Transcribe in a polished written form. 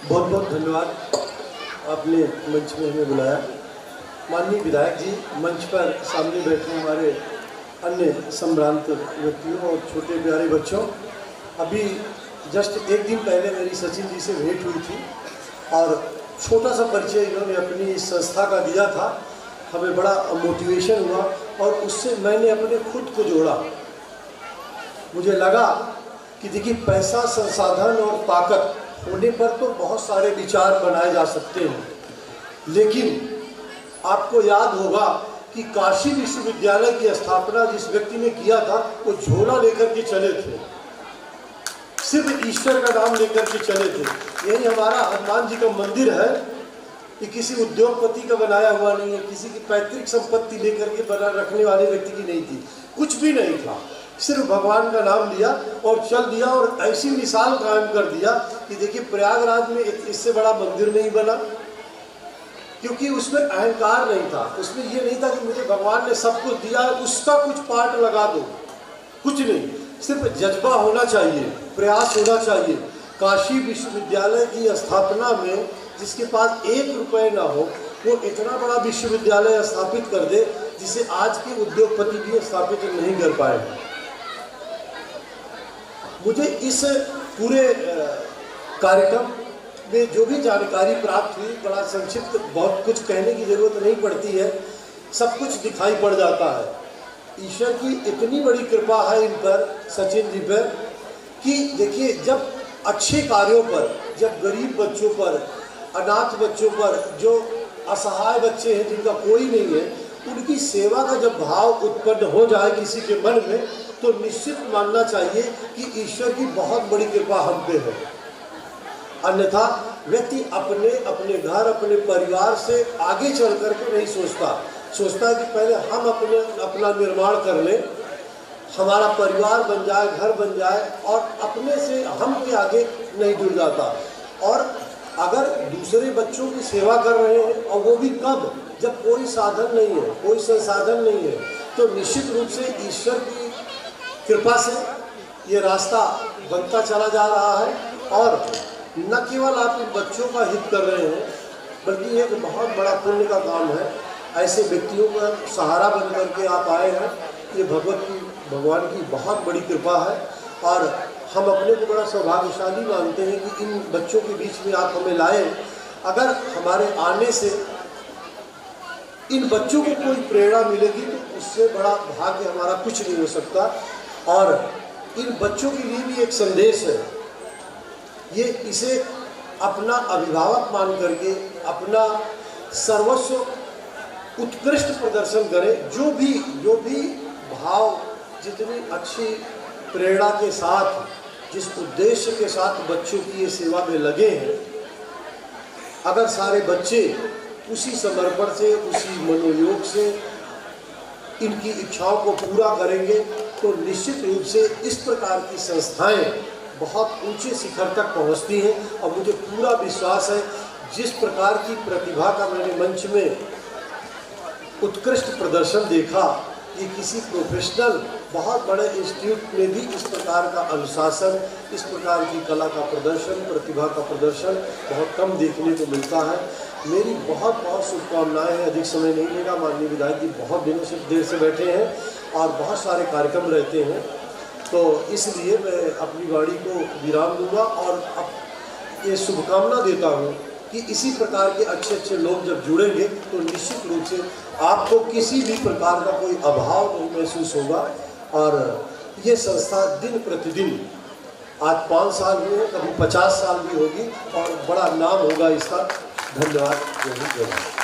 बहुत बहुत धन्यवाद, आपने मंच में हमें बुलाया। माननीय विधायक जी, मंच पर सामने बैठे हमारे अन्य संभ्रांत व्यक्तियों और छोटे प्यारे बच्चों, अभी जस्ट एक दिन पहले मेरी सचिन जी से भेंट हुई थी और छोटा सा परिचय इन्होंने अपनी इस संस्था का दिया था। हमें बड़ा मोटिवेशन हुआ और उससे मैंने अपने खुद को जोड़ा। मुझे लगा कि देखिए, पैसा, संसाधन और ताकत होने पर तो बहुत सारे विचार बनाए जा सकते हैं, लेकिन आपको याद होगा कि काशी विश्वविद्यालय की स्थापना जिस व्यक्ति ने किया था वो झोला लेकर के चले थे, सिर्फ ईश्वर का नाम लेकर के चले थे। यही हमारा हनुमान जी का मंदिर है, ये किसी उद्योगपति का बनाया हुआ नहीं है, किसी की पैतृक संपत्ति लेकर के बना रखने वाले व्यक्ति की नहीं थी, कुछ भी नहीं था। सिर्फ भगवान का नाम लिया और चल दिया और ऐसी मिसाल कायम कर दिया कि देखिए, प्रयागराज में इससे बड़ा मंदिर नहीं बना, क्योंकि उसमें अहंकार नहीं था। उसमें ये नहीं था कि मुझे भगवान ने सब कुछ दिया, उसका कुछ पार्ट लगा दो, कुछ नहीं। सिर्फ जज्बा होना चाहिए, प्रयास होना चाहिए। काशी विश्वविद्यालय की स्थापना में जिसके पास 1 रुपये ना हो, वो इतना बड़ा विश्वविद्यालय स्थापित कर दे जिसे आज के उद्योगपति भी स्थापित नहीं कर पाए। मुझे इस पूरे कार्यक्रम में जो भी जानकारी प्राप्त हुई, बड़ा संक्षिप्त, बहुत कुछ कहने की जरूरत नहीं पड़ती है, सब कुछ दिखाई पड़ जाता है। ईश्वर की इतनी बड़ी कृपा है इन पर, सचिन जी पर, कि देखिए, जब अच्छे कार्यों पर, जब गरीब बच्चों पर, अनाथ बच्चों पर, जो असहाय बच्चे हैं जिनका कोई नहीं है, उनकी सेवा का जब भाव उत्पन्न हो जाए किसी के मन में, तो निश्चित मानना चाहिए कि ईश्वर की बहुत बड़ी कृपा हम पे है। अन्यथा व्यक्ति अपने घर, अपने परिवार से आगे चल करके नहीं सोचता है कि पहले हम अपना निर्माण कर लें, हमारा परिवार बन जाए, घर बन जाए, और अपने से हम के आगे नहीं जुड़ जाता। और अगर दूसरे बच्चों की सेवा कर रहे हैं, और वो भी कब, जब कोई साधन नहीं है, कोई संसाधन नहीं है, तो निश्चित रूप से ईश्वर की कृपा से ये रास्ता बनता चला जा रहा है। और न केवल आप इन बच्चों का हित कर रहे हैं, बल्कि एक बहुत बड़ा पुण्य का काम है। ऐसे व्यक्तियों का सहारा बन करके आप आए हैं, ये भगवान की बहुत बड़ी कृपा है। और हम अपने को बड़ा सौभाग्यशाली मानते हैं कि इन बच्चों के बीच में आप हमें लाए। अगर हमारे आने से इन बच्चों को कोई प्रेरणा मिलेगी तो उससे बड़ा भाग्य हमारा कुछ नहीं हो सकता। और इन बच्चों के लिए भी एक संदेश है, ये इसे अपना अभिभावक मान करके अपना सर्वस्व उत्कृष्ट प्रदर्शन करें। जो भी भाव, जितनी अच्छी प्रेरणा के साथ, जिस उद्देश्य के साथ बच्चों की ये सेवा में लगे हैं, अगर सारे बच्चे उसी समर्पण से, उसी मनोयोग से इनकी इच्छाओं को पूरा करेंगे, तो निश्चित रूप से इस प्रकार की संस्थाएं बहुत ऊंचे शिखर तक पहुंचती हैं। और मुझे पूरा विश्वास है, जिस प्रकार की प्रतिभा का मैंने मंच में उत्कृष्ट प्रदर्शन देखा, ये किसी प्रोफेशनल बहुत बड़े इंस्टीट्यूट में भी इस प्रकार का अनुशासन, इस प्रकार की कला का प्रदर्शन, प्रतिभा का प्रदर्शन बहुत कम देखने को मिलता है। मेरी बहुत बहुत शुभकामनाएं हैं। अधिक समय नहीं लेगा, माननीय विधायक जी बहुत दिनों से देर से बैठे हैं और बहुत सारे कार्यक्रम रहते हैं, तो इसलिए मैं अपनी वाणी को विराम दूंगा और अब ये शुभकामना देता हूँ कि इसी प्रकार के अच्छे अच्छे लोग जब जुड़ेंगे तो निश्चित रूप से आपको किसी भी प्रकार का कोई अभाव नहीं महसूस होगा। और ये संस्था दिन प्रतिदिन, आज 5 साल हुए, कभी 50 साल भी होगी और बड़ा नाम होगा इसका। धन्यवाद। जय हिंद, जय भारत।